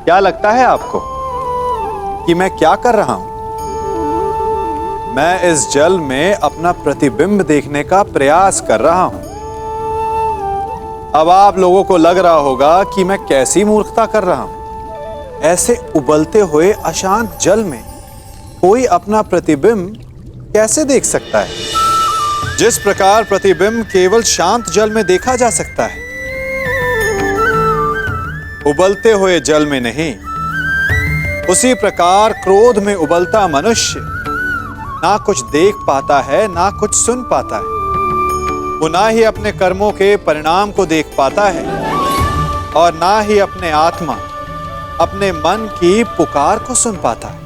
क्या लगता है आपको कि मैं क्या कर रहा हूं? मैं इस जल में अपना प्रतिबिंब देखने का प्रयास कर रहा हूं। अब आप लोगों को लग रहा होगा कि मैं कैसी मूर्खता कर रहा हूं। ऐसे उबलते हुए अशांत जल में कोई अपना प्रतिबिंब कैसे देख सकता है? जिस प्रकार प्रतिबिंब केवल शांत जल में देखा जा सकता है, उबलते हुए जल में नहीं, उसी प्रकार क्रोध में उबलता मनुष्य ना कुछ देख पाता है, ना कुछ सुन पाता है। वो ना ही अपने कर्मों के परिणाम को देख पाता है और ना ही अपने आत्मा, अपने मन की पुकार को सुन पाता है।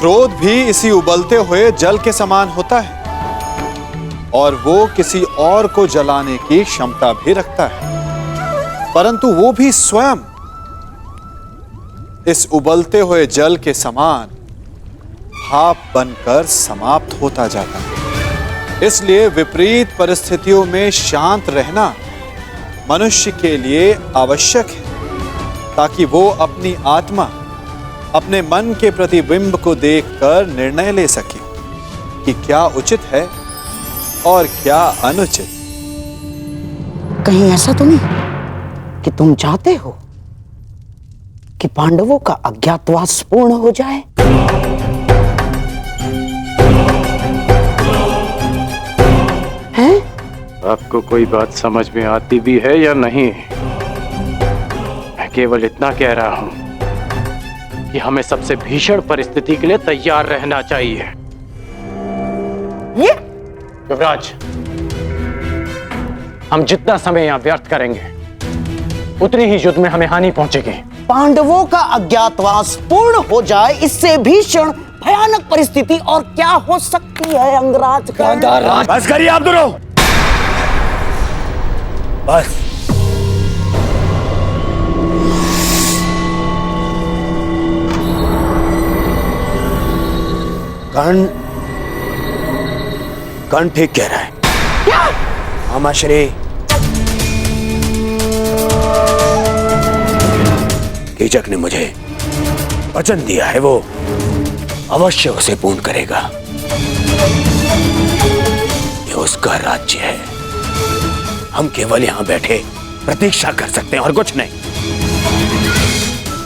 क्रोध भी इसी उबलते हुए जल के समान होता है और वो किसी और को जलाने की क्षमता भी रखता है, परंतु वो भी स्वयं इस उबलते हुए जल के समान भाप बनकर समाप्त होता जाता है। इसलिए विपरीत परिस्थितियों में शांत रहना मनुष्य के लिए आवश्यक है, ताकि वो अपनी आत्मा, अपने मन के प्रतिबिंब को देखकर निर्णय ले सके कि क्या उचित है और क्या अनुचित। कहीं ऐसा तो नहीं कि तुम चाहते हो कि पांडवों का अज्ञातवास पूर्ण हो जाए? हैं? आपको कोई बात समझ में आती भी है या नहीं? मैं केवल इतना कह रहा हूं कि हमें सबसे भीषण परिस्थिति के लिए तैयार रहना चाहिए। ये युवराज, हम जितना समय यहां व्यर्थ करेंगे उतनी ही युद्ध में हमें हानि पहुंचेगी। पांडवों का अज्ञातवास पूर्ण हो जाए, इससे भीषण भयानक परिस्थिति और क्या हो सकती है अंगराज? बस करिए आप दोनों, बस। कर्ण ठीक कह रहा है। क्या? मामाश्री, कीचक ने मुझे वचन दिया है, वो अवश्य उसे पूर्ण करेगा। ये उसका राज्य है, हम केवल यहां बैठे प्रतीक्षा कर सकते हैं और कुछ नहीं।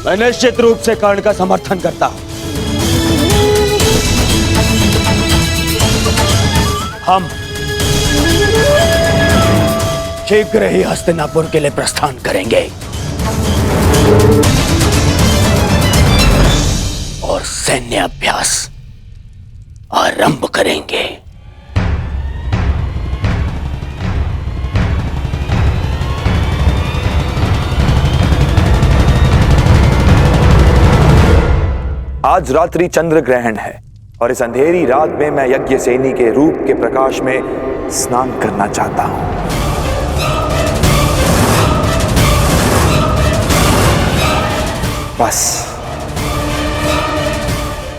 मैं निश्चित रूप से कर्ण का समर्थन करता हूं। हम शीघ्र ही हस्तिनापुर के लिए प्रस्थान करेंगे और सैन्य अभ्यास आरंभ करेंगे। आज रात्रि चंद्र ग्रहण है और इस अंधेरी रात में मैं यज्ञ सेनी के रूप के प्रकाश में स्नान करना चाहता हूं। बस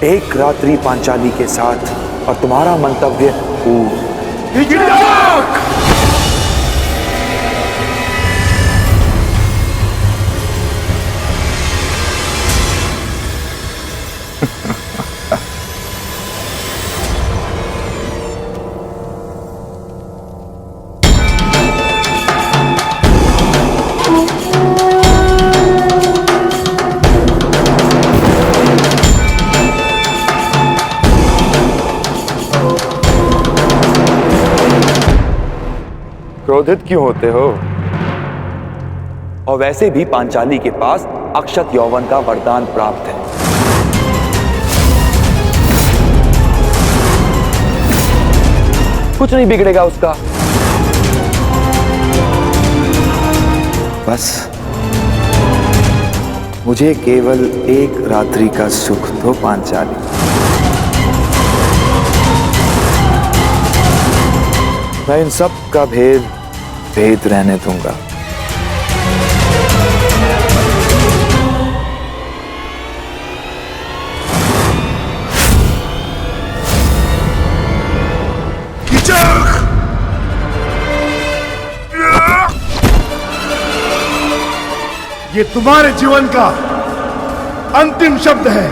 एक रात्रि पांचाली के साथ और तुम्हारा मंतव्य पूर्ण। क्रोधित क्यों होते हो? और वैसे भी पांचाली के पास अक्षत यौवन का वरदान प्राप्त है। कुछ नहीं बिगड़ेगा उसका। बस मुझे केवल एक रात्रि का सुख दो पांचाली। मैं इन सब का भेद रहने दूंगा। ये तुम्हारे जीवन का अंतिम शब्द है।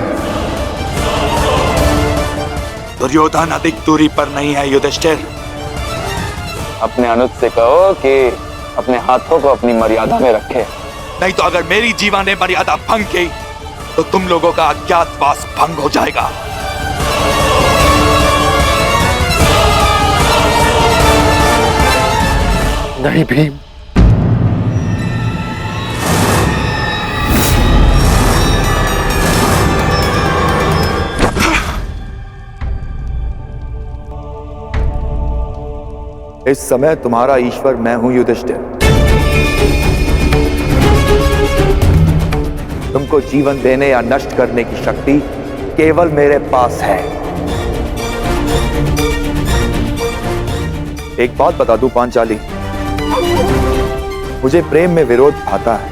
दुर्योधन अधिक दूरी पर नहीं है युधिष्ठिर। अपने अनुज से कहो कि अपने हाथों को अपनी मर्यादा में रखे। नहीं तो अगर मेरी जीवा ने मर्यादा भंग की तो तुम लोगों का अज्ञातवास भंग हो जाएगा। नहीं भीम, इस समय तुम्हारा ईश्वर मैं हूं युधिष्ठिर। तुमको जीवन देने या नष्ट करने की शक्ति केवल मेरे पास है। एक बात बता दूं पांचाली, मुझे प्रेम में विरोध आता है,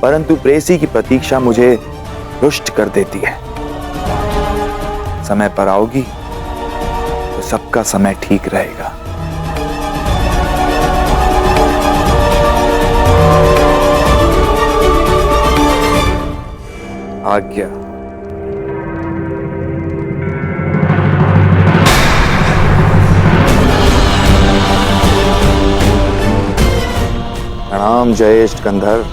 परंतु प्रेसी की प्रतीक्षा मुझे रुष्ट कर देती है। समय पर आओगी तो सबका समय ठीक रहेगा। आज्ञा। प्रणाम जयेष्ठ गंधर्व।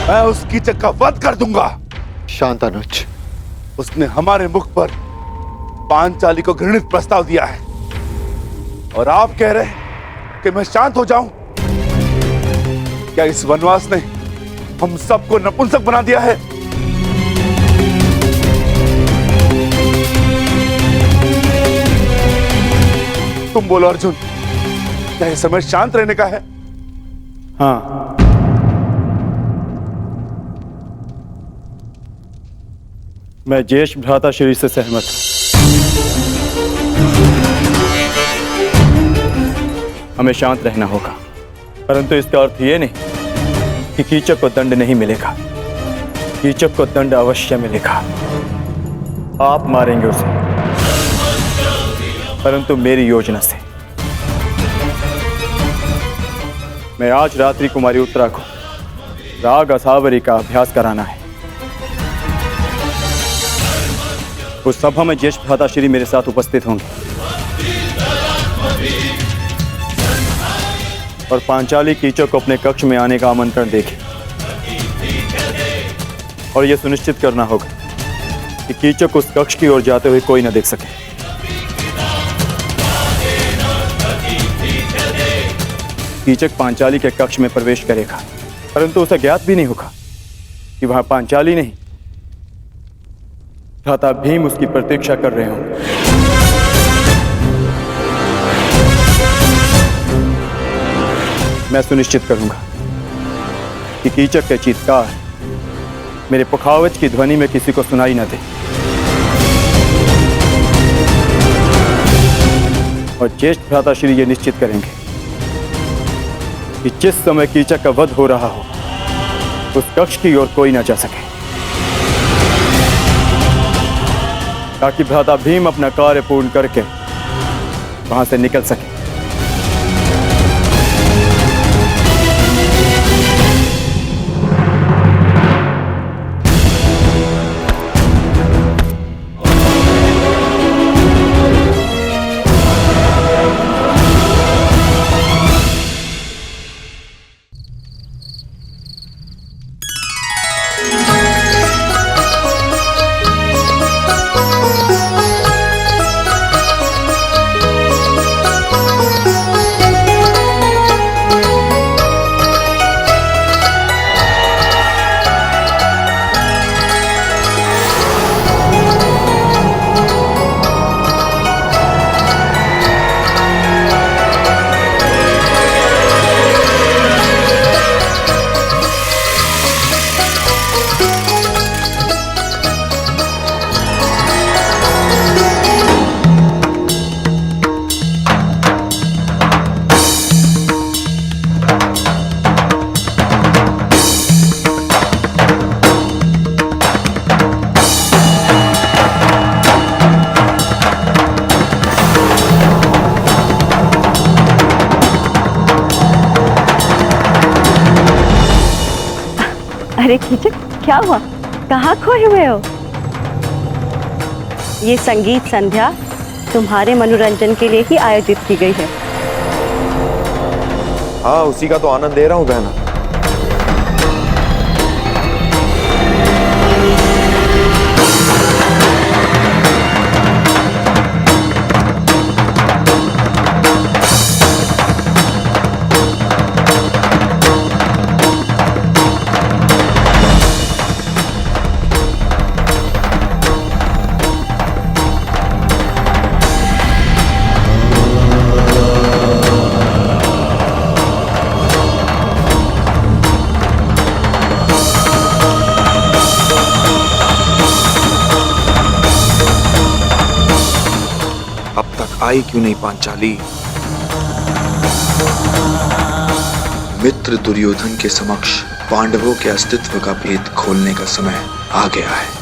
मैं उस कीचक का वध कर दूंगा। शांतानुज, उसने हमारे मुख पर पांचाली को घृणित प्रस्ताव दिया है और आप कह रहे हैं कि मैं शांत हो जाऊं? क्या इस वनवास ने हम सबको नपुंसक बना दिया है? तुम बोलो अर्जुन, क्या इस समय शांत रहने का है? हाँ, मैं ज्येष्ठ भ्राता श्री से सहमत हूं। हमें शांत रहना होगा, परंतु इसका अर्थ यह नहीं कि कीचक को दंड नहीं मिलेगा। कीचक को दंड अवश्य मिलेगा। आप मारेंगे उसे, परंतु मेरी योजना से। मैं आज रात्रि कुमारी उत्तरा को राग असावरी का अभ्यास कराना है। उस सभा में ज्येष्ठ भ्राता श्री मेरे साथ उपस्थित होंगे और पांचाली कीचक को अपने कक्ष में आने का आमंत्रण देगी। और यह सुनिश्चित करना होगा कि कीचक उस कक्ष की ओर जाते हुए कोई न देख सके। कीचक पांचाली के कक्ष में प्रवेश करेगा, परंतु उसे ज्ञात भी नहीं होगा कि वहां पांचाली नहीं, भ्राता भीम उसकी प्रतीक्षा कर रहे होंगे। मैं सुनिश्चित करूंगा कि कीचक के चीत्कार मेरे पुखावज की ध्वनि में किसी को सुनाई न दे। और ज्येष्ठ भ्राता श्री ये निश्चित करेंगे कि जिस समय कीचक का वध हो रहा हो उस कक्ष की ओर कोई न जा सके, ताकि भ्राता भीम अपना कार्य पूर्ण करके वहां से निकल सके। अरे कीचक, क्या हुआ? कहाँ खोए हुए हो? ये संगीत संध्या तुम्हारे मनोरंजन के लिए ही आयोजित की गई है। हाँ, उसी का तो आनंद ले रहा हूँ बहना। आई क्यों नहीं पांचाली? मित्र दुर्योधन के समक्ष पांडवों के अस्तित्व का भेद खोलने का समय आ गया है।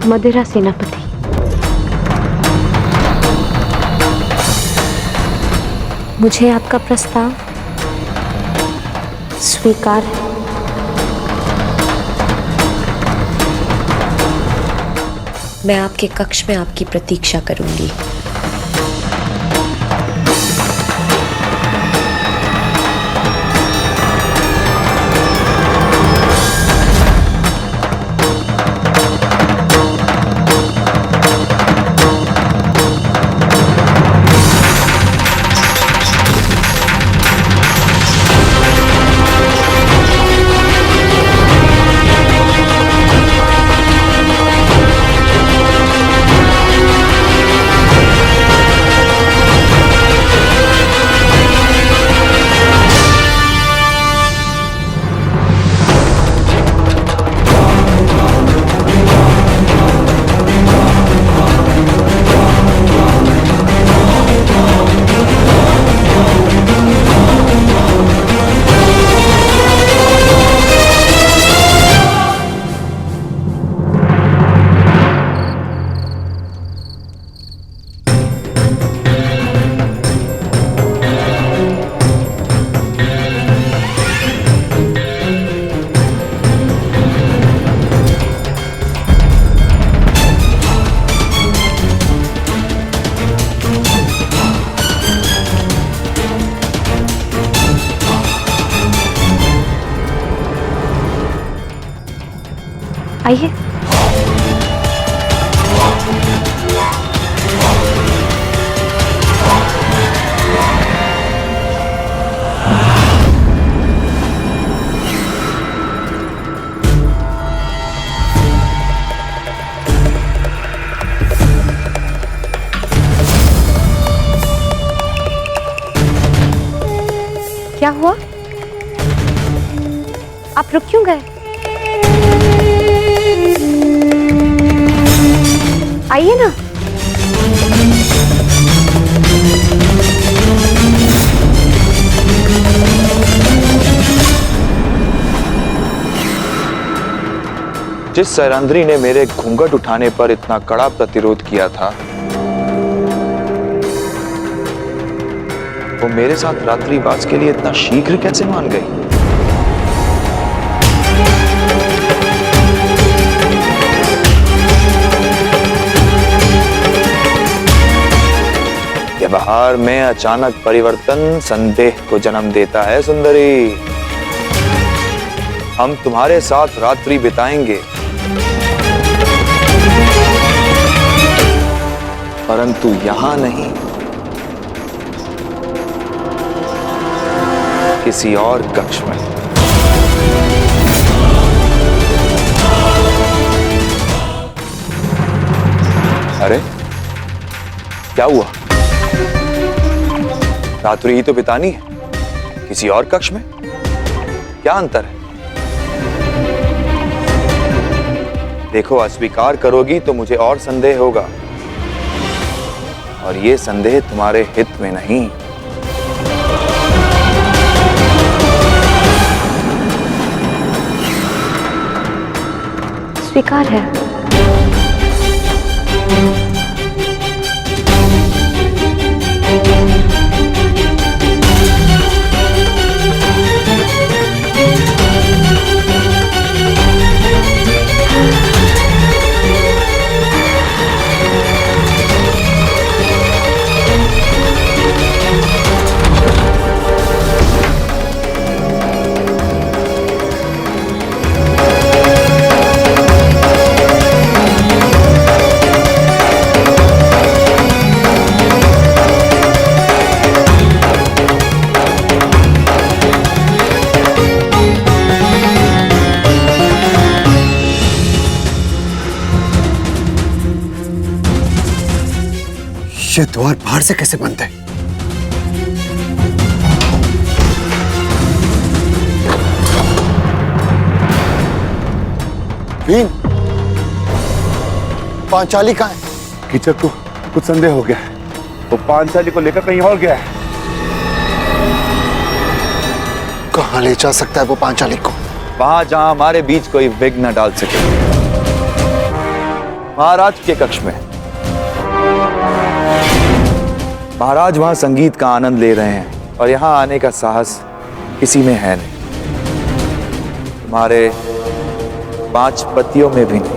मदिरा सेनापति, मुझे आपका प्रस्ताव स्वीकार है। मैं आपके कक्ष में आपकी प्रतीक्षा करूंगी। आइए। क्या हुआ? आप रुक क्यों गए? आइए ना। जिस सैरंध्री ने मेरे घूंघट उठाने पर इतना कड़ा प्रतिरोध किया था, वो मेरे साथ रात्रिवास के लिए इतना शीघ्र कैसे मान गई? व्यवहार में अचानक परिवर्तन संदेह को जन्म देता है सुंदरी। हम तुम्हारे साथ रात्रि बिताएंगे, परंतु यहां नहीं, किसी और कक्ष में। अरे क्या हुआ? रात्रि ही तो बितानी है, किसी और कक्ष में क्या अंतर है? देखो, अस्वीकार करोगी तो मुझे और संदेह होगा, और ये संदेह तुम्हारे हित में नहीं। स्वीकार है। ये द्वार बाहर से कैसे बंद है? वीन, पांचाली कहाँ है? कीचक को कुछ संदेह हो गया है, वो पांचाली को लेकर कहीं और गया है। कहाँ ले जा सकता है वो पांचाली को? वहां जहां हमारे बीच कोई विघ्न न डाल सके, महाराज के कक्ष में। महाराज वहां संगीत का आनंद ले रहे हैं और यहां आने का साहस किसी में है नहीं, तुम्हारे 5 पतियों में भी नहीं,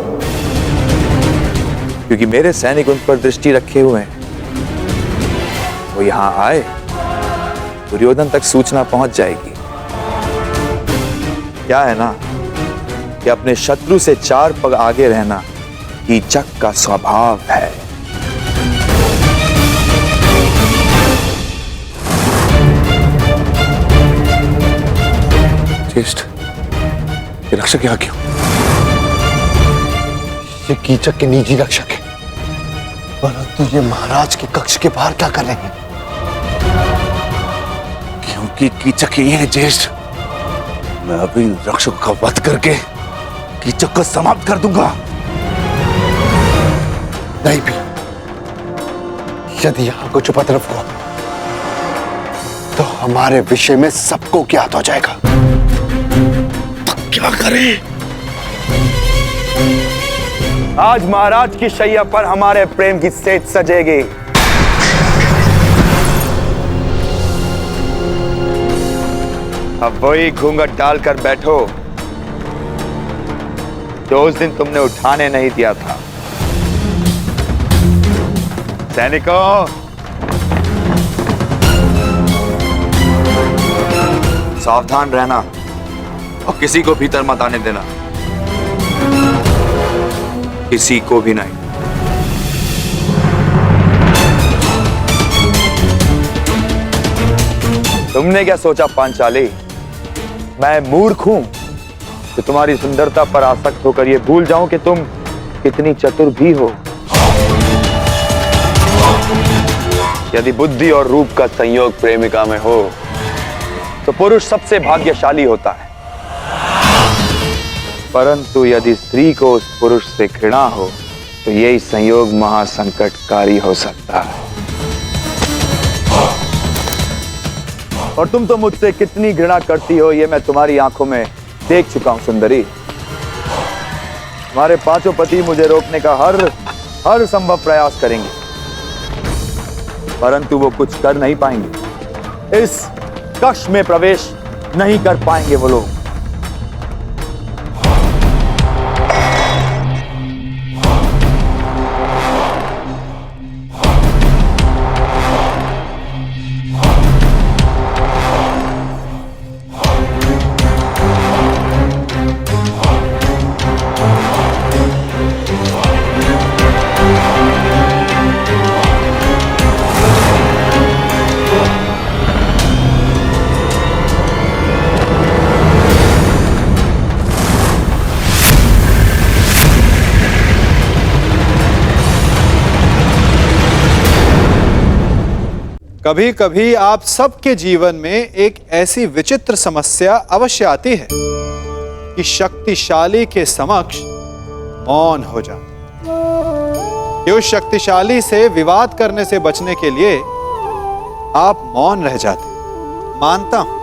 क्योंकि मेरे सैनिक उन पर दृष्टि रखे हुए हैं। वो यहां आए, दुर्योधन तक सूचना पहुंच जाएगी। क्या है ना कि अपने शत्रु से 4 पग आगे रहना कीचक का स्वभाव है। ज्येष्ठ, ये रक्षक यहाँ क्यों? ये कीचक के निजी रक्षक है, परंतु ये महाराज के कक्ष के बाहर क्या कर रहे हैं? क्योंकि कीचक यही है ज्येष्ठ। मैं अभी इन रक्षकों का वध करके कीचक को समाप्त कर दूंगा। नहीं भी, यदि यहाँ कुछ उपद्रव हुआ तो हमारे विषय में सबको ज्ञात हो जाएगा। क्या करें? आज महाराज की शैया पर हमारे प्रेम की सेज सजेगी। अब वही घूंघट डालकर बैठो जो उस दिन तुमने उठाने नहीं दिया था। सैनिकों, सावधान रहना और किसी को भीतर मत आने देना, किसी को भी नहीं। तुमने क्या सोचा पांचाली, मैं मूर्ख हूं कि तुम्हारी सुंदरता पर आसक्त होकर यह भूल जाऊं कि तुम कितनी चतुर भी हो। यदि बुद्धि और रूप का संयोग प्रेमिका में हो तो पुरुष सबसे भाग्यशाली होता है, परंतु यदि स्त्री को उस पुरुष से घृणा हो तो यही संयोग महासंकटकारी हो सकता है। और तुम तो मुझसे कितनी घृणा करती हो ये मैं तुम्हारी आंखों में देख चुका हूं सुंदरी। तुम्हारे 5 पति मुझे रोकने का हर संभव प्रयास करेंगे, परंतु वो कुछ कर नहीं पाएंगे। इस कक्ष में प्रवेश नहीं कर पाएंगे वो लोग। कभी कभी आप सबके जीवन में एक ऐसी विचित्र समस्या अवश्य आती है कि शक्तिशाली के समक्ष मौन हो जाते, कि उस शक्तिशाली से विवाद करने से बचने के लिए आप मौन रह जाते। मानता हूं,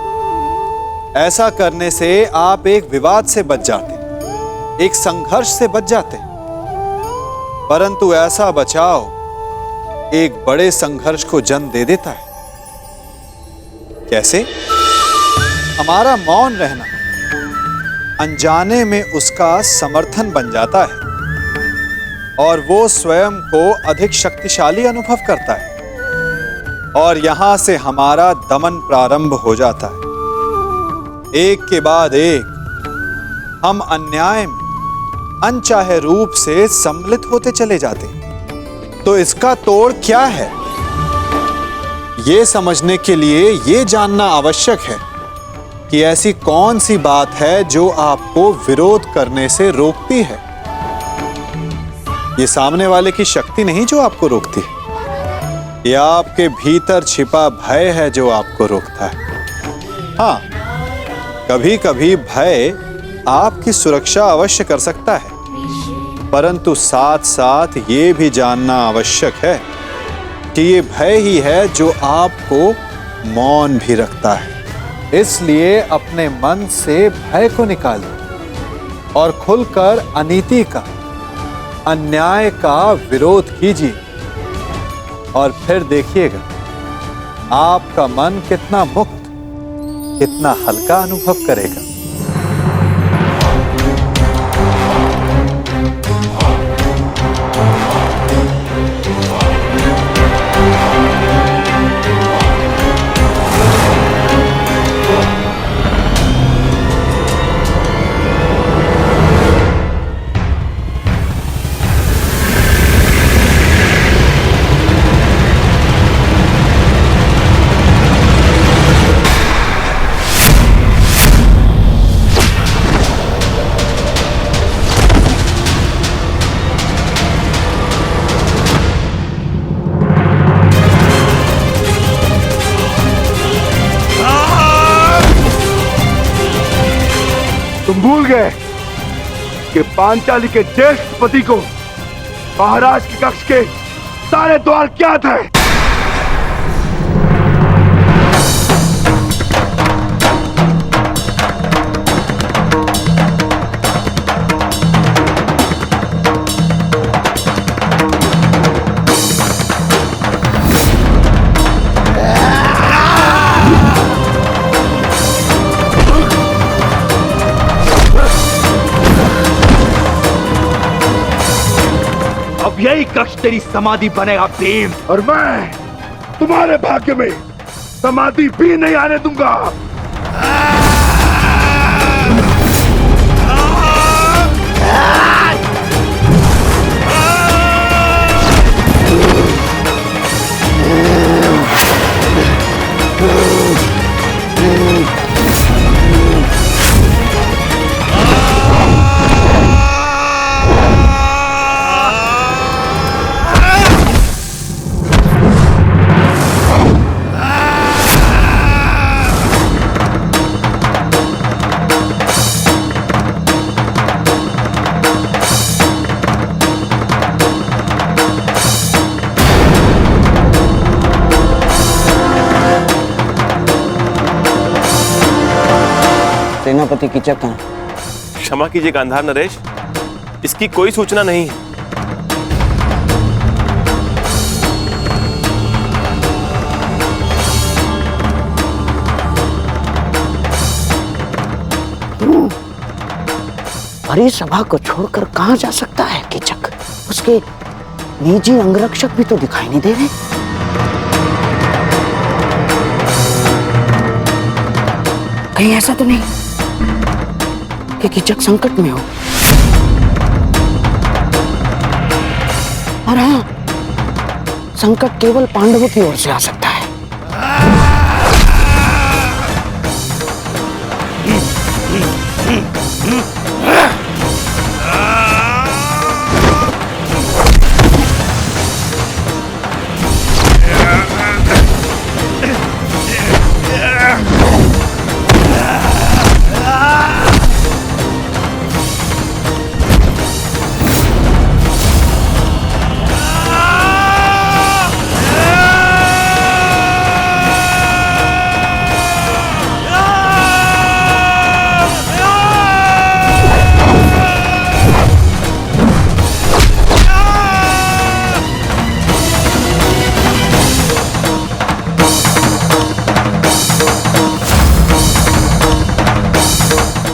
ऐसा करने से आप एक विवाद से बच जाते, एक संघर्ष से बच जाते, परंतु ऐसा बचाव एक बड़े संघर्ष को जन्म दे देता है। कैसे? हमारा मौन रहना अनजाने में उसका समर्थन बन जाता है और वो स्वयं को अधिक शक्तिशाली अनुभव करता है और यहां से हमारा दमन प्रारंभ हो जाता है। एक के बाद एक हम अन्याय में अनचाहे रूप से सम्मिलित होते चले जाते हैं। तो इसका तोड़ क्या है? यह समझने के लिए यह जानना आवश्यक है कि ऐसी कौन सी बात है जो आपको विरोध करने से रोकती है। ये सामने वाले की शक्ति नहीं जो आपको रोकती है, यह आपके भीतर छिपा भय है जो आपको रोकता है। हाँ, कभी कभी भय आपकी सुरक्षा अवश्य कर सकता है, परंतु साथ साथ ये भी जानना आवश्यक है कि ये भय ही है जो आपको मौन भी रखता है। इसलिए अपने मन से भय को निकालिए और खुलकर अनीति का, अन्याय का विरोध कीजिए और फिर देखिएगा आपका मन कितना मुक्त, कितना हल्का अनुभव करेगा। तुम भूल गए कि पांचाली के ज्येष्ठ पति को महाराज के कक्ष के सारे द्वार क्या थे? यही कक्ष तेरी समाधि बनेगा भीम। और मैं तुम्हारे भाग्य में समाधि भी नहीं आने दूंगा। सेनापति कीचक कहाँ? क्षमा कीजिए गांधार नरेश, इसकी कोई सूचना नहीं है। भरी सभा को छोड़कर कहां जा सकता है कीचक? उसके निजी अंगरक्षक भी तो दिखाई नहीं दे रहे। कहीं ऐसा तो नहीं कि कीचक संकट में हो? और हाँ, संकट केवल पांडवों की ओर से आ सकता है।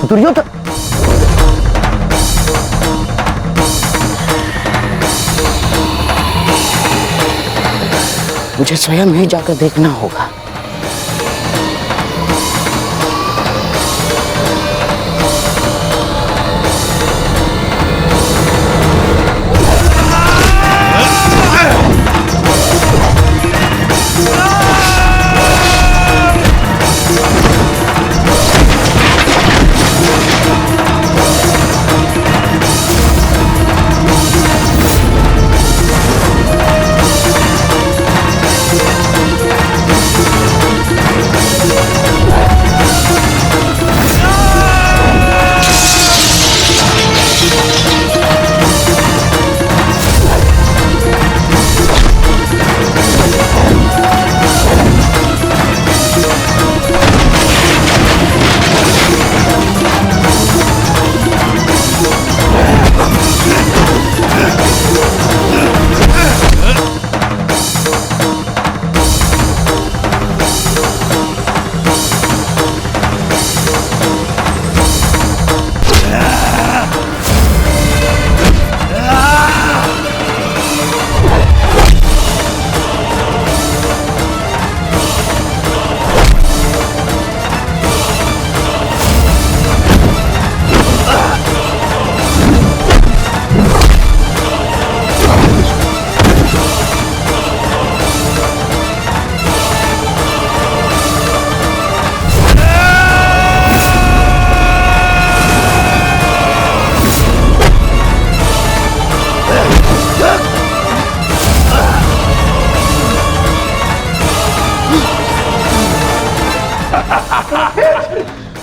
दुर्योधन, मुझे स्वयं ही जाकर देखना होगा।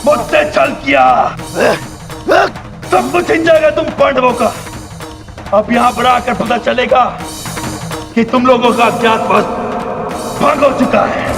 मुझसे छल किया, सब कुछ छिन जाएगा तुम पांडवों का। अब यहाँ पर आकर पता चलेगा कि तुम लोगों का अज्ञातवास भंग हो चुका है।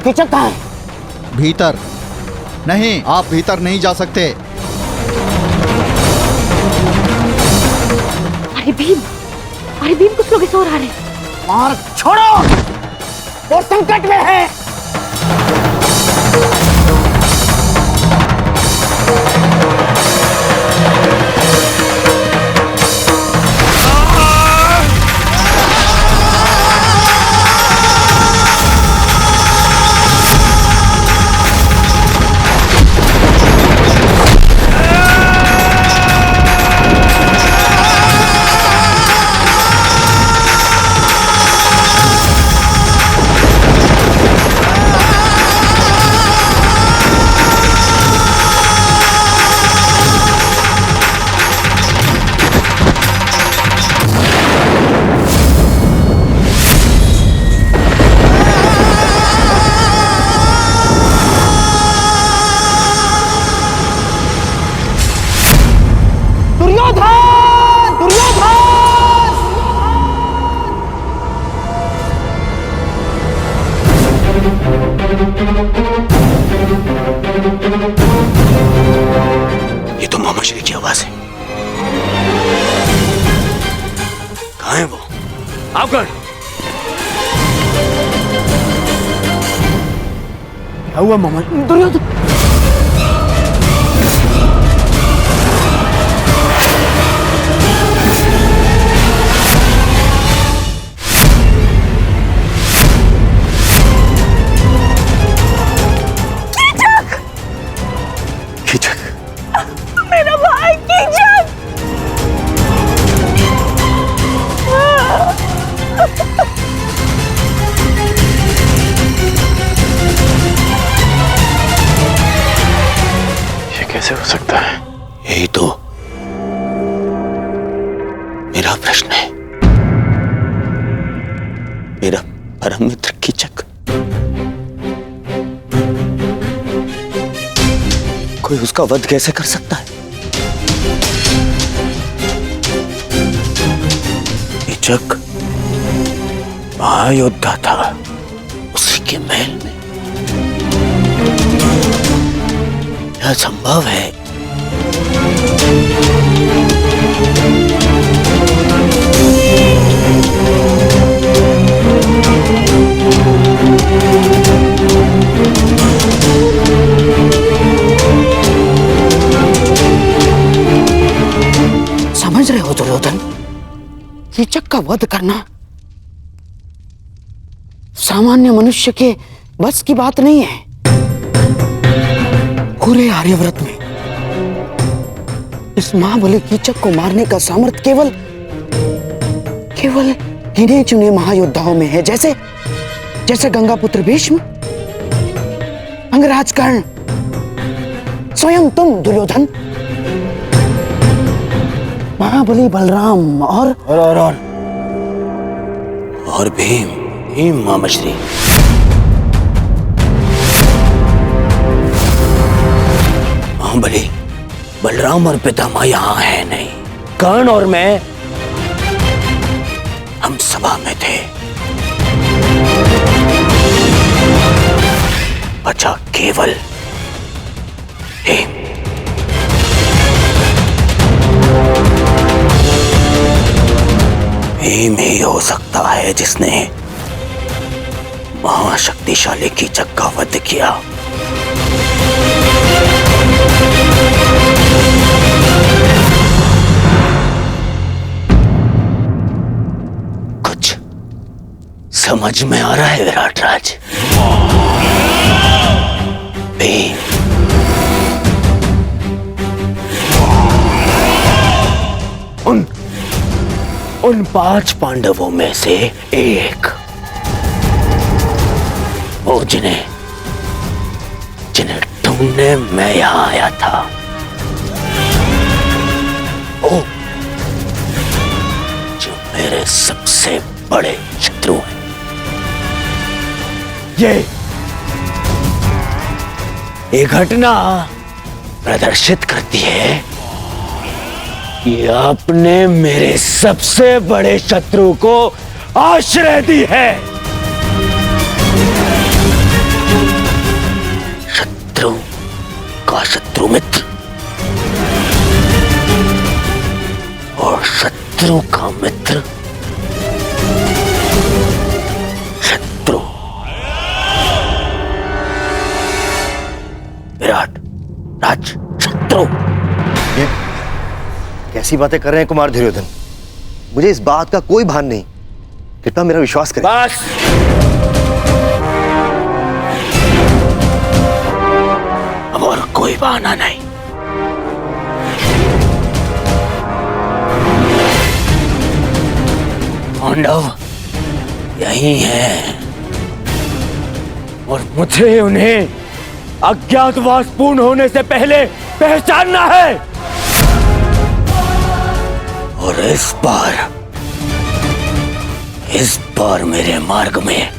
कीचक कहाँ है? भीतर नहीं, आप भीतर नहीं जा सकते। अरे भीम कुछ लोग इस ओर आ रहे हैं। मार छोड़ो, वो संकट में है। ये तो मामा श्री की आवाज है। कहाँ है वो? आप कौन? क्या हुआ मामा? दुर्योधन परम मित्र कीचक कोई उसका वध कैसे कर सकता है? कीचक महायोद्धा था, उसी के महल में यह संभव है। समझ रहे हो दुर्योधन, कीचक का वध करना सामान्य मनुष्य के बस की बात नहीं है। पूरे आर्यव्रत में इस महाबली कीचक को मारने का सामर्थ्य केवल गिने चुने महायोद्धाओं में है, जैसे गंगापुत्र भीष्म, अंगराज कर्ण, स्वयं तुम दुर्योधन, महाबली बलराम और भीम मामश्री। महाबली बलराम और पितामह यहाँ है नहीं। कर्ण और मैं हम सभा में थे। बचा केवल भीम। भीम ही हो सकता है जिसने महाशक्तिशाली कीचक का वध किया। कुछ समझ में आ रहा है विराट राज? भीम उन 5 पांडवों में से एक, वो जिन्हें ढूंढने मैं यहां आया था। वो जो मेरे सबसे बड़े शत्रु हैं। ये घटना प्रदर्शित करती है कि आपने मेरे सबसे बड़े शत्रु को आश्रय दी है। शत्रु का शत्रु मित्र और शत्रु का मित्र शत्रु। विराट राज शत्रु। कैसी बातें कर रहे हैं कुमार दुर्योधन? मुझे इस बात का कोई भान नहीं। कृपया मेरा विश्वास करें। बस अब और कोई बहाना नहीं। पांडव यही है और मुझे उन्हें अज्ञातवास पूर्ण होने से पहले पहचानना है। और इस बार मेरे मार्ग में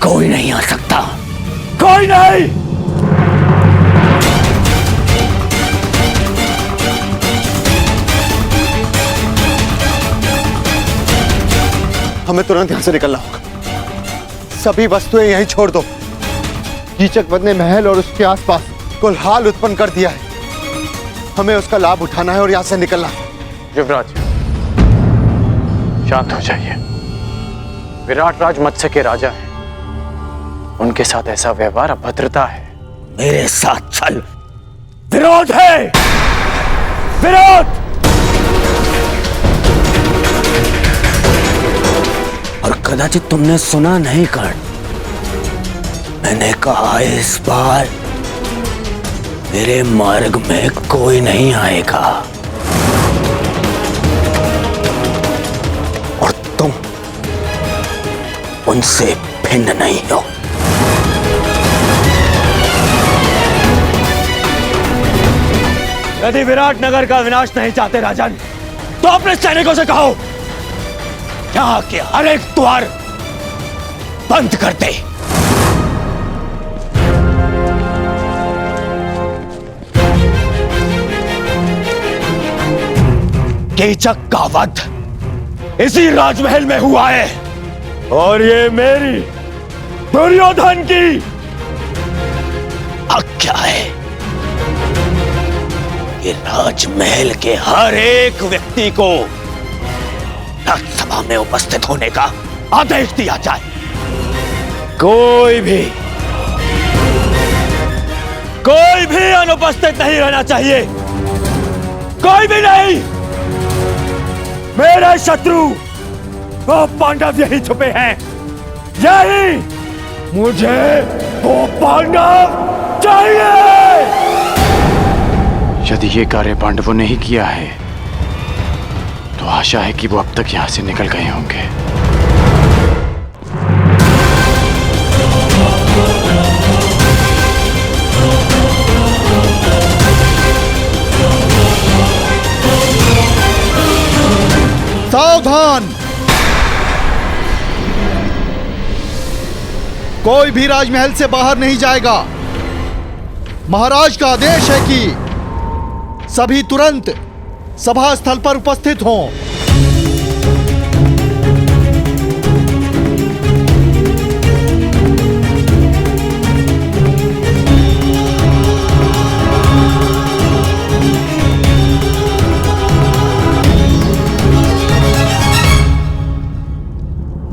कोई नहीं आ सकता। कोई नहीं। हमें तुरंत यहां से निकलना होगा। सभी वस्तुएं यहीं छोड़ दो। कीचक वध ने महल और उसके आसपास कोलाहल उत्पन्न कर दिया है। हमें उसका लाभ उठाना है और यहां से निकलना है। युवराज शांत हो जाइए। विराट राज मत्स्य के राजा हैं। उनके साथ ऐसा व्यवहार अभद्रता है। मेरे साथ चल। विरोध है, विरोध। और कदाचित तुमने सुना नहीं कर्ण, मैंने कहा इस बार मेरे मार्ग में कोई नहीं आएगा। और तुम उनसे भिन्न नहीं हो। यदि विराट नगर का विनाश नहीं चाहते राजन, तो अपने सैनिकों से कहो यहाँ के हर एक द्वार बंद कर दे। कीचक का वध इसी राजमहल में हुआ है और ये मेरी दुर्योधन की आज्ञा है कि राजमहल के हर एक व्यक्ति को राज्यसभा में उपस्थित होने का आदेश दिया जाए। कोई भी अनुपस्थित नहीं रहना चाहिए, कोई भी नहीं। मेरे शत्रु वो पांडव यही छुपे हैं, यही मुझे वो पांडव चाहिए। यदि ये कार्य पांडवों ने ही किया है तो आशा है कि वो अब तक यहां से निकल गए होंगे। सावधान! कोई भी राजमहल से बाहर नहीं जाएगा। महाराज का आदेश है कि सभी तुरंत सभा स्थल पर उपस्थित हों।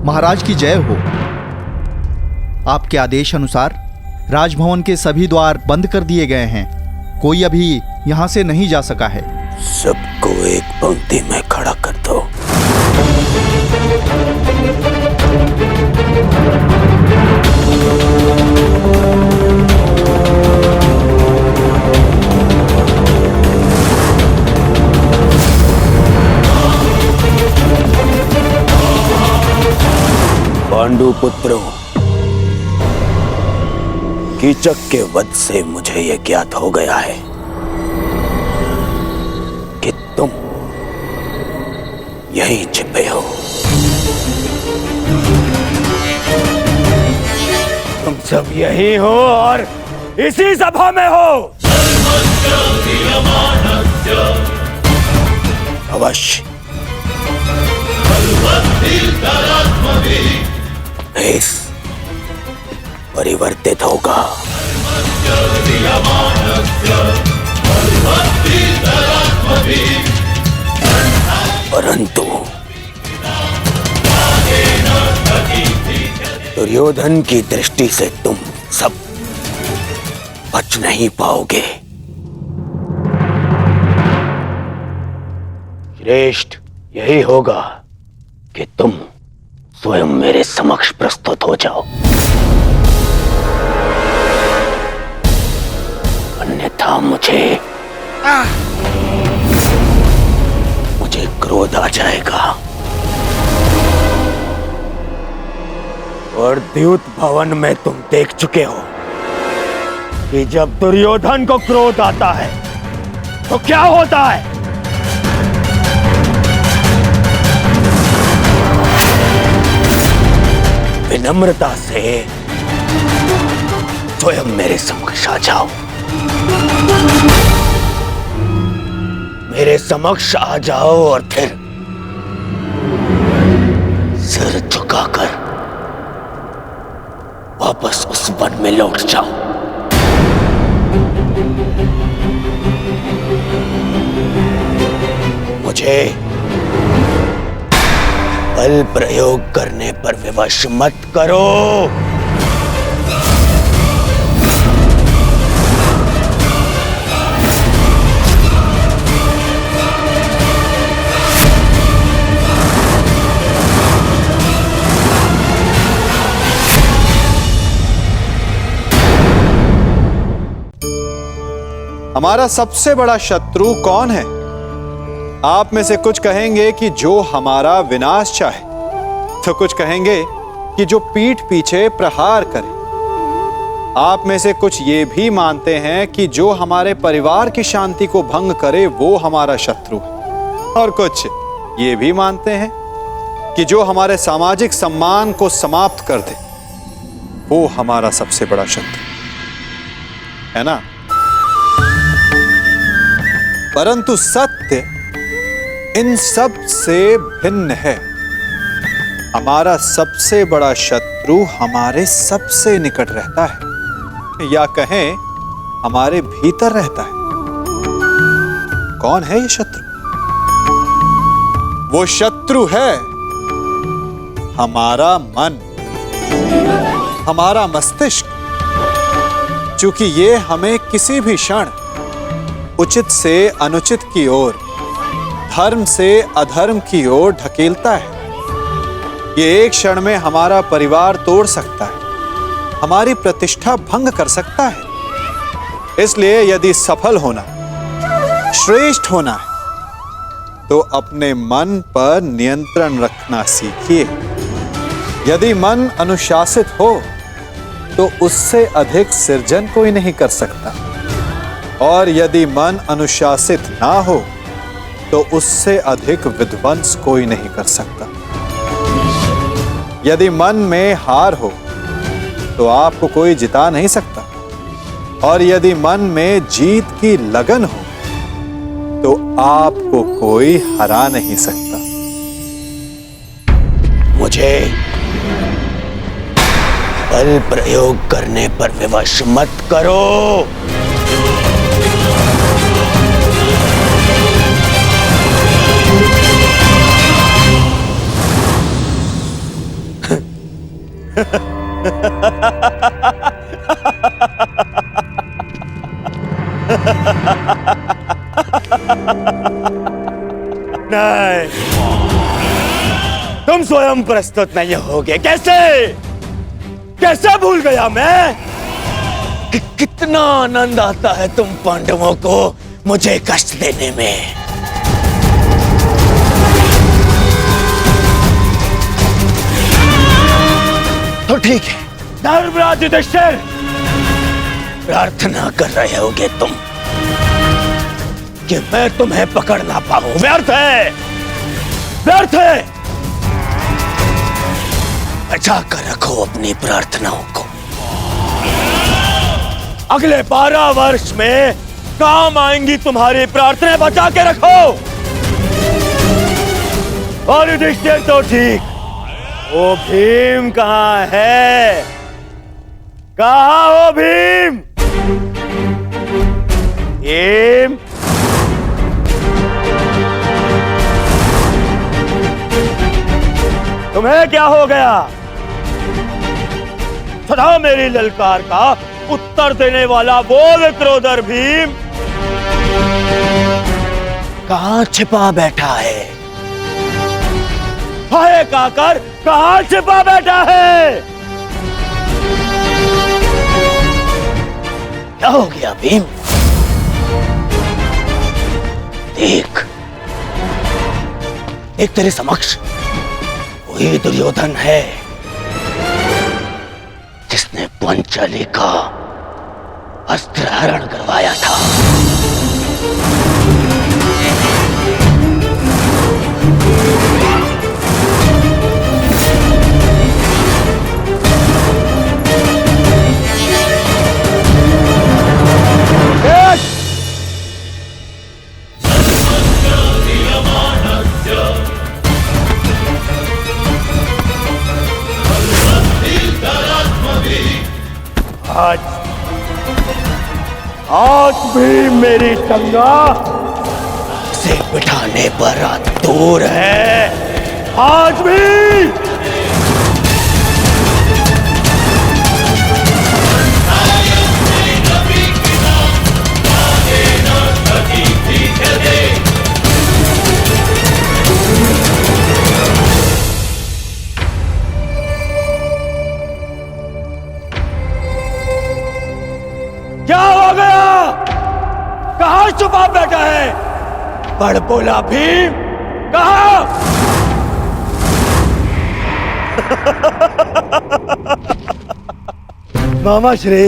महाराज की जय हो। आपके आदेश अनुसार राजभवन के सभी द्वार बंद कर दिए गए हैं। कोई अभी यहां से नहीं जा सका है। सबको एक पंक्ति में खड़ा कर दो। पांडु पुत्रों, कीचक के वध से मुझे यह ज्ञात हो गया है कि तुम यहीं छिपे हो। तुम सब यहीं हो और इसी सभा में हो। अवश्य भेष परिवर्तित होगा। परंतु दुर्योधन की दृष्टि से तुम सब बच नहीं पाओगे। श्रेष्ठ यही होगा कि तुम स्वयं मेरे समक्ष प्रस्तुत हो जाओ, अन्यथा मुझे क्रोध आ जाएगा। और द्यूत भवन में तुम देख चुके हो कि जब दुर्योधन को क्रोध आता है तो क्या होता है। विनम्रता से स्वयं मेरे समक्ष आ जाओ। मेरे समक्ष आ जाओ और फिर सिर झुकाकर वापस उस वन में लौट जाओ। मुझे बल प्रयोग करने पर विवश मत करो। हमारा सबसे बड़ा शत्रु कौन है? आप में से कुछ कहेंगे कि जो हमारा विनाश चाहे, तो कुछ कहेंगे कि जो पीठ पीछे प्रहार करे। आप में से कुछ ये भी मानते हैं कि जो हमारे परिवार की शांति को भंग करे वो हमारा शत्रु है। और कुछ ये भी मानते हैं कि जो हमारे सामाजिक सम्मान को समाप्त कर दे वो हमारा सबसे बड़ा शत्रु है ना। परंतु सत्य इन सब से भिन्न है। हमारा सबसे बड़ा शत्रु हमारे सबसे निकट रहता है, या कहें हमारे भीतर रहता है। कौन है ये शत्रु? वो शत्रु है हमारा मन, हमारा मस्तिष्क। चूंकि ये हमें किसी भी क्षण उचित से अनुचित की ओर, धर्म से अधर्म की ओर ढकेलता है। ये एक क्षण में हमारा परिवार तोड़ सकता है, हमारी प्रतिष्ठा भंग कर सकता है। इसलिए यदि सफल होना, श्रेष्ठ होना है, तो अपने मन पर नियंत्रण रखना सीखिए। यदि मन अनुशासित हो तो उससे अधिक सृजन कोई नहीं कर सकता, और यदि मन अनुशासित ना हो तो उससे अधिक विध्वंस कोई नहीं कर सकता। यदि मन में हार हो तो आपको कोई जिता नहीं सकता, और यदि मन में जीत की लगन हो तो आपको कोई हरा नहीं सकता। मुझे बल प्रयोग करने पर विवश मत करो। नहीं, तुम स्वयं प्रस्तुत नहीं होगे। कैसे कैसे भूल गया मैं कि कितना आनंद आता है तुम पांडवों को मुझे कष्ट देने में। तो ठीक है, धर्मराज युधिष्ठिर, प्रार्थना कर रहे होगे तुम कि मैं तुम्हें पकड़ ना पाऊं। व्यर्थ है, व्यर्थ है। बचा कर रखो अपनी प्रार्थनाओं को। अगले 12 वर्ष में काम आएंगी तुम्हारी प्रार्थनाएं, बचा के रखो। और युधिष्ठिर तो ठीक, वो भीम कहां है? कहां हो भीम? भीम, तुम्हें क्या हो गया? सदा मेरी ललकार का उत्तर देने वाला वो विक्रोधर भीम कहां छिपा बैठा है? हाय काकर, कहां छिपा बैठा है? क्या हो गया भीम? देख, एक तेरे समक्ष वही दुर्योधन है जिसने पंचाली का अस्त्र हरण करवाया था। आज भी मेरी टंगा से बिठाने पर दूर है। आज भी क्या हो गया? कहां छुपा बैठा है? बड़ बोला भीम, कहां? मामा श्री,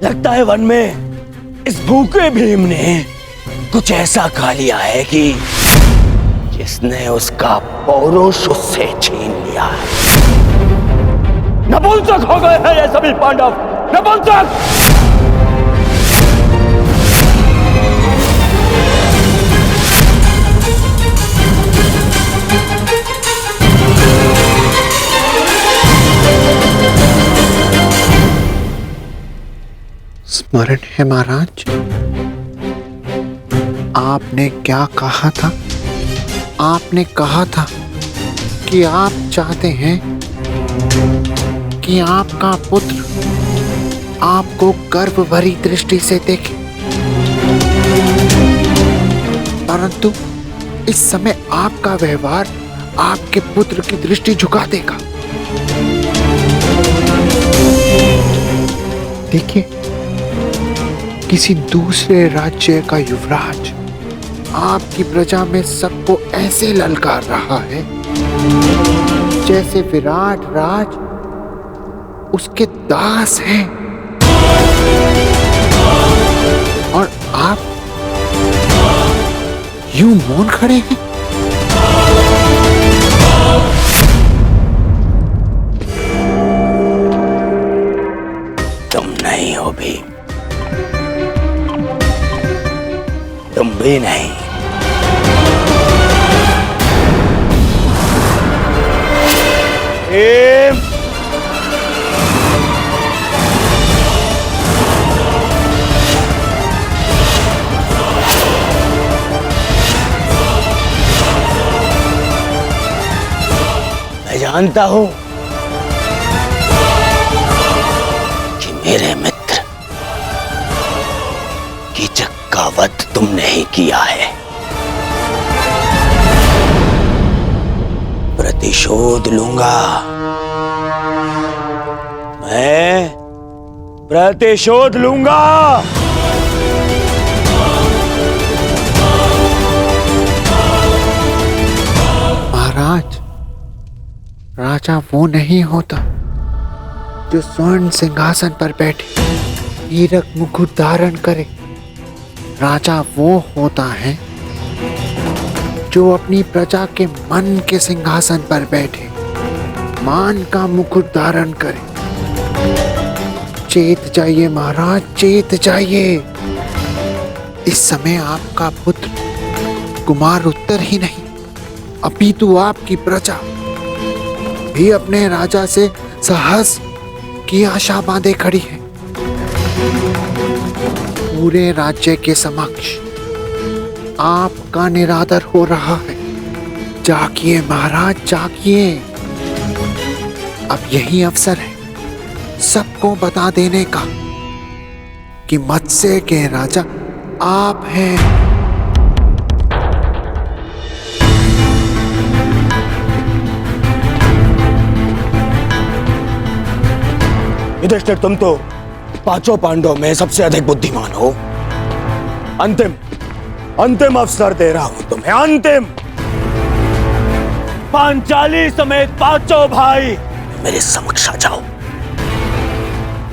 लगता है वन में इस भूखे भीम ने कुछ ऐसा खा लिया है कि जिसने उसका पौरुष उससे छीन लिया है। न नपुंसक हो गए हैं ये सभी पांडव, नपुंसक। स्मरण है महाराज, आपने क्या कहा था? आपने कहा था कि आप चाहते हैं कि आपका पुत्र आपको गर्व भरी दृष्टि से देखे, परंतु इस समय आपका व्यवहार आपके पुत्र की दृष्टि झुका देगा। देखिए, किसी दूसरे राज्य का युवराज आपकी प्रजा में सबको ऐसे ललकार रहा है जैसे विराट राज उसके दास हैं, और आप यूं मौन खड़े हैं। तुम नहीं हो भी, तुम भी नहीं। मैं जानता हूं कि मेरे मित्र कीचक का वध तुमने ही किया है। प्रतिशोध लूंगा, मैं प्रतिशोध लूंगा। महाराज, राजा वो नहीं होता जो स्वर्ण सिंहासन पर बैठे हीरक मुकुट धारण करे। राजा वो होता है जो अपनी प्रजा के मन के सिंहासन पर बैठे मान का मुकुट धारण करे। चेत जाइए महाराज, चेत जाइए। इस समय आपका पुत्र कुमार उत्तर ही नहीं, अपितु आपकी प्रजा भी अपने राजा से साहस की आशा बांधे खड़ी है। पूरे राज्य के समक्ष आपका निरादर हो रहा है। जागिए महाराज, जागिए। अब यही अवसर है सबको बता देने का कि मत्स्य के राजा आप हैं। युधिष्ठिर, तुम तो पांचों पांडवों में सबसे अधिक बुद्धिमान हो। अंतिम अवसर दे रहा हूं तुम्हें, अंतिम। पांचाली समेत पांचों भाई मेरे समक्ष आ जाओ,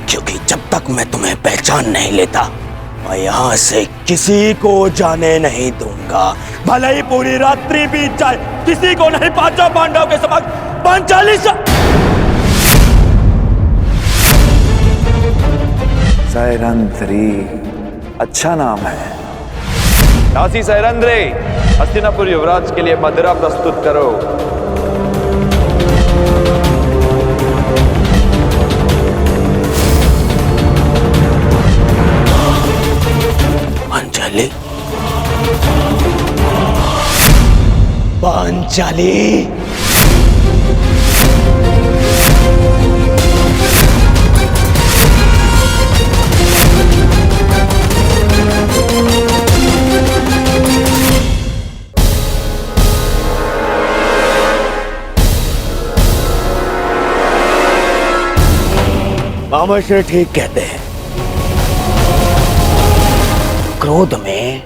क्योंकि जब तक मैं तुम्हें पहचान नहीं लेता मैं यहां से किसी को जाने नहीं दूंगा। भले ही पूरी रात्रि बीत जाए, किसी को नहीं। पांचों पांडवों के समक्ष पांचाली सैरंध्री, अच्छा नाम है। दासी सैरंध्री, हस्तिनापुर युवराज के लिए मदिरा प्रस्तुत करो। पांचाली, पांचाली। मामा श्री ठीक कहते हैं, क्रोध में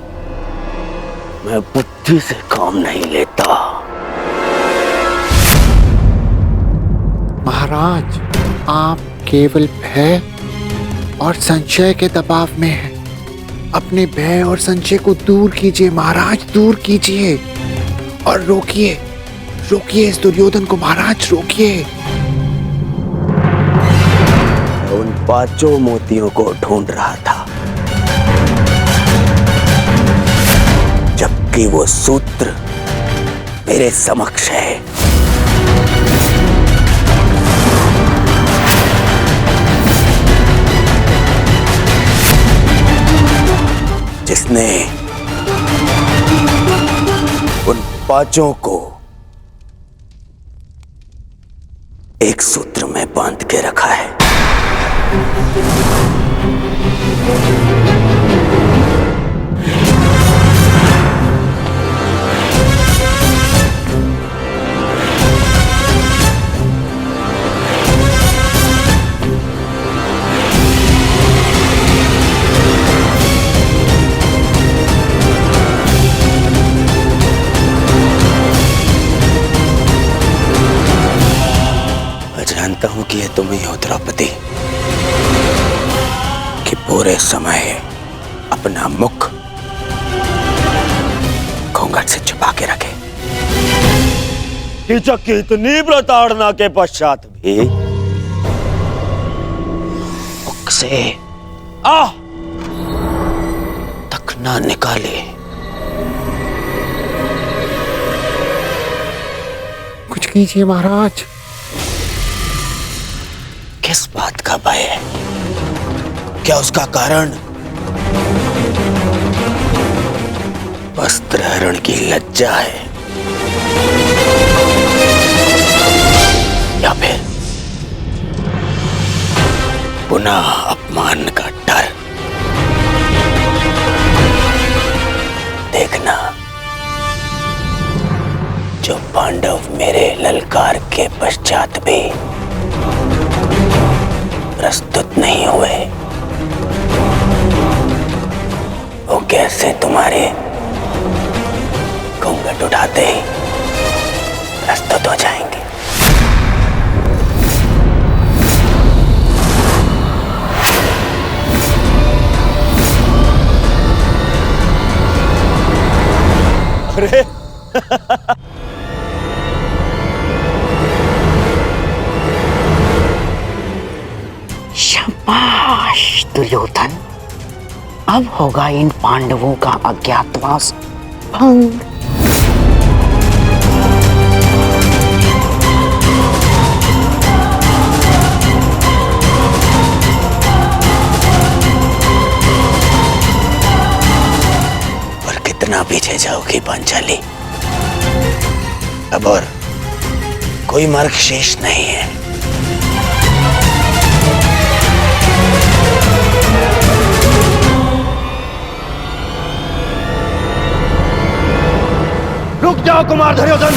मैं बुद्धि से काम नहीं लेता। महाराज, आप केवल भय और संशय के दबाव में हैं। अपने भय और संशय को दूर कीजिए महाराज, दूर कीजिए और रोकिए इस दुर्योधन को महाराज, रोकिए। पांचों मोतियों को ढूंढ रहा था, जबकि वो सूत्र मेरे समक्ष है। जिसने उन पांचों को एक सूत्र में बांध के रखा है। जानता हूं कि ये तुम ही हो द्रौपदी, कि पूरे समय अपना मुख घूंघट से छुपा के रखे। कीचक की इतनी प्रताड़ना के पश्चात भी मुख से आह तक ना निकाले। कुछ कीजिए महाराज। किस बात का भय है? क्या उसका कारण वस्त्रहरण की लज्जा है, या फिर पुनः अपमान का डर? देखना, जो पांडव मेरे ललकार के पश्चात भी प्रस्तुत नहीं हुए, वो कैसे तुम्हारे घूंघट उठाते ही प्रस्तुत हो जाएंगे। अरे शाबाश दुर्योधन, अब होगा इन पांडवों का अज्ञातवास भंग। और कितना पीछे जाओगी पांचाली? अब और कोई मार्ग शेष नहीं है। रुक जाओ कुमार दुर्योधन।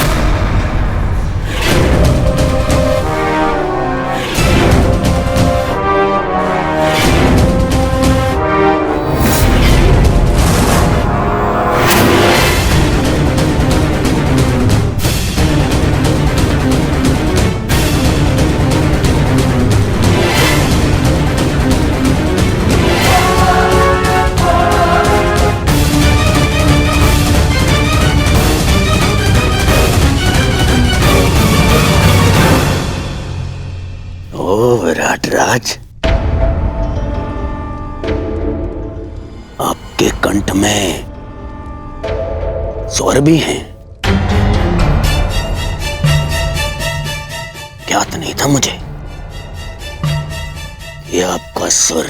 विराटराज, आपके कंठ में स्वर भी हैं। ज्ञात नहीं था मुझे कि आपका सुर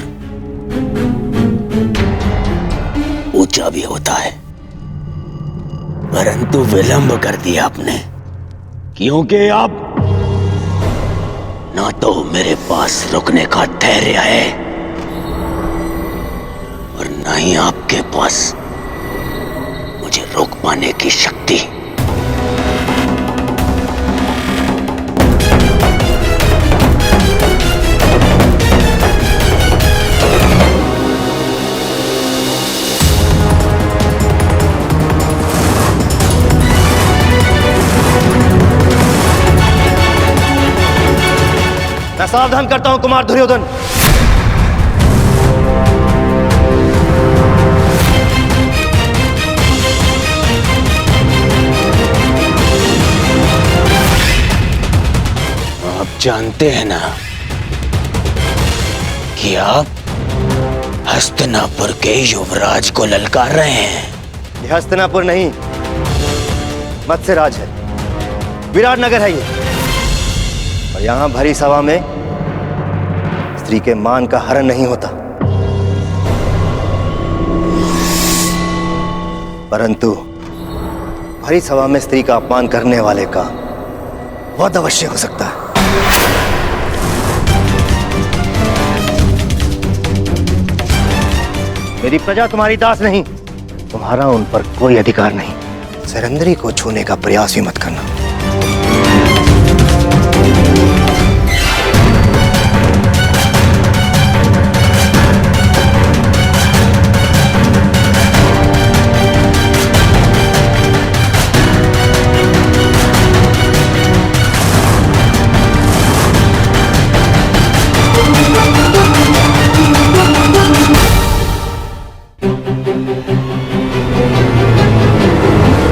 ऊंचा भी होता है, परंतु विलंब कर दिया आपने, क्योंकि आप ना तो मेरे पास रुकने का धैर्य है और ना ही आपके पास मुझे रोक पाने की शक्ति। मैं सावधान करता हूं कुमार दुर्योधन। आप जानते हैं ना कि आप हस्तिनापुर के युवराज को ललकार रहे हैं। ये हस्तिनापुर नहीं, मत्स्यराज है, विराट नगर है ये। और यहां भरी सभा में स्त्री के मान का हरण नहीं होता, परंतु भरी सभा में स्त्री का अपमान करने वाले का वध अवश्य हो सकता है। मेरी प्रजा तुम्हारी दास नहीं, तुम्हारा उन पर कोई अधिकार नहीं। सरंदरी को छूने का प्रयास भी मत करना।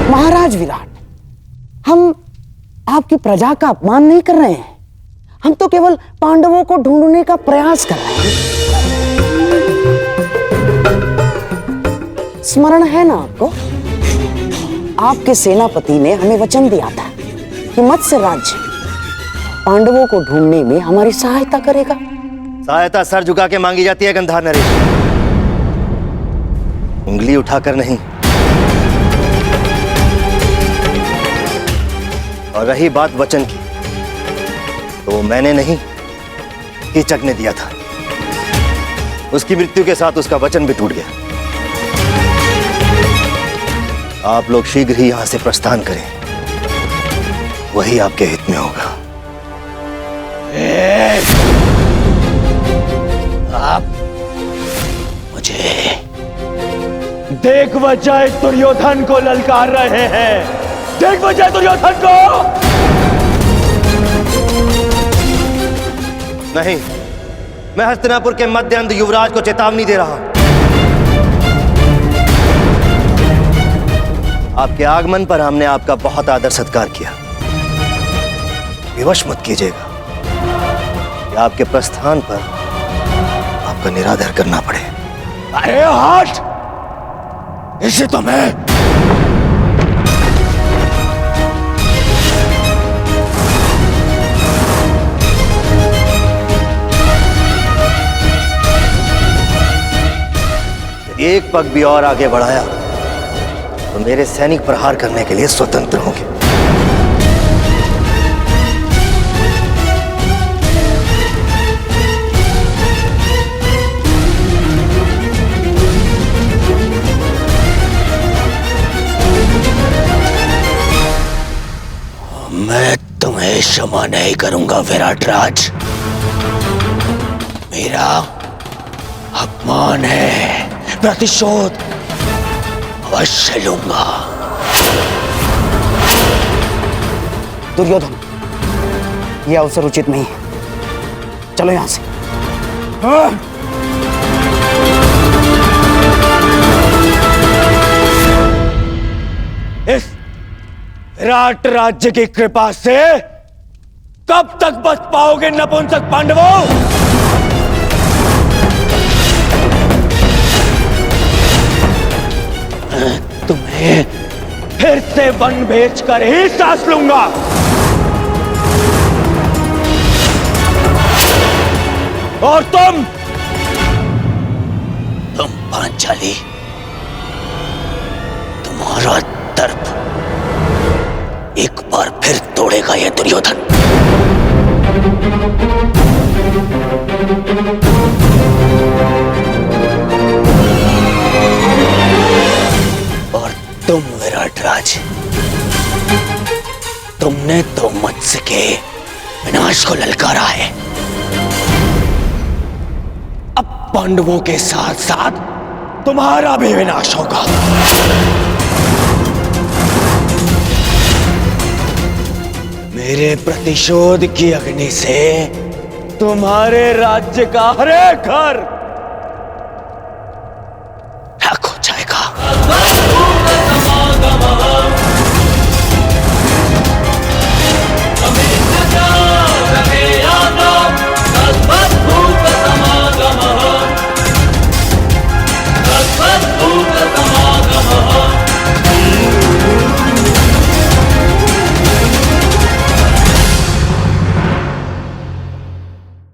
महाराज विराट, हम आपकी प्रजा का अपमान नहीं कर रहे हैं, हम तो केवल पांडवों को ढूंढने का प्रयास कर रहे हैं। स्मरण है ना आपको, आपके सेनापति ने हमें वचन दिया था कि मत्स्य राज्य पांडवों को ढूंढने में हमारी सहायता करेगा। सहायता सर झुका के मांगी जाती है गंधार नरेश, उंगली उठाकर नहीं। और रही बात वचन की, तो वो मैंने नहीं, कीचक ने दिया था। उसकी मृत्यु के साथ उसका वचन भी टूट गया। आप लोग शीघ्र ही यहां से प्रस्थान करें, वही आपके हित में होगा। आप मुझे देख बजाय दुर्योधन को ललकार रहे हैं। देख बजाय दुर्योधन को। नहीं, मैं हस्तिनापुर के मध्य अंध युवराज को चेतावनी दे रहा हूं। आपके आगमन पर हमने आपका बहुत आदर सत्कार किया। विवश मत कीजिएगा कि आपके प्रस्थान पर आपका निरादर करना पड़े। अरे हट! इसे तो मैं एक पग भी और आगे बढ़ाया तो मेरे सैनिक प्रहार करने के लिए स्वतंत्र होंगे। मैं तुम्हें क्षमा नहीं करूंगा विराट राज। मेरा अपमान है, प्रतिशोध अवश्य लूंगा। दुर्योधन, यह अवसर उचित नहीं है, चलो यहां से। इस विराट राज्य की कृपा से कब तक बच पाओगे नपुंसक पांडवों? तुम्हें फिर से वन भेजकर ही सांस लूंगा। और तुम पांचाली, तुम्हारा दर्प एक बार फिर तोड़ेगा यह दुर्योधन। और तुम विराट राज, तुमने तो मत्स्य के विनाश को ललकारा है। अब पांडवों के साथ साथ तुम्हारा भी विनाश होगा। मेरे प्रतिशोध की अग्नि से तुम्हारे राज्य का हर एक घर